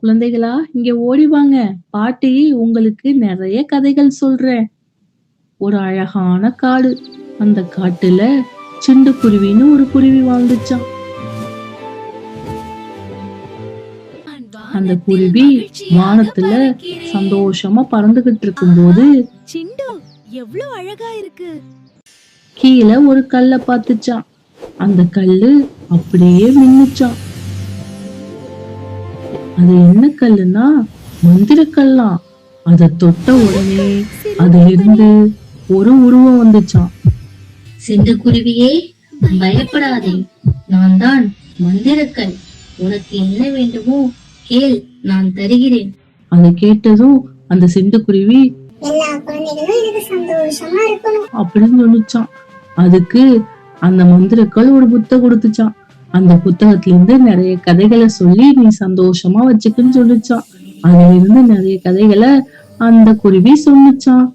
குழந்தைகளா, இங்க ஓடி வாங்க. பாட்டி உங்களுக்கு நிறைய கதைகள் சொல்றேன். ஒரு அழகான காடு. அந்த காட்டுல சிண்டு குருவின்னு ஒரு குருவி வாழ்ந்துச்சாம். நான் அந்த வானத்தில் குருவி மகிழ்ச்சியாக வானத்துல பறக்கிறேன். சந்தோஷமா பறந்துகிட்டு ஆஹா, இருக்கும்போது சிண்டு எவ்வளவு அழகா இருக்கு. கீழே ஒரு கல்லை பார்த்துச்சாம். அந்த கல்லு அப்படியே மின்னுச்சாம். அது என்ன கல்லுன்னா மந்திரக்கல்லாம். அத தொட்ட உடனே அதுல இருந்து ஒரு உருவம் வந்துச்சாம். சிட்டுக்குருவியே, பயப்படாதே. நான் தான் மந்திரக்கல். உனக்கு என்ன வேண்டுமோ கேள், நான் தருகிறேன். அதை கேட்டதும் அந்த சிண்டுக்குருவி எல்லா குழந்தைகளும் எனக்கு சந்தோஷமா இருக்கணும் அப்படின்னு சொல்லிச்சான். அதுக்கு அந்த மந்திரக்கல் ஒரு புத்தகம் கொடுத்துச்சான். அந்த புத்தகத்துல இருந்து நிறைய கதைகளை சொல்லி நீ சந்தோஷமா வச்சுக்குன்னு சொல்லிச்சான். அதுல இருந்து நிறைய கதைகளை அந்த குருவி சொல்லிச்சான்.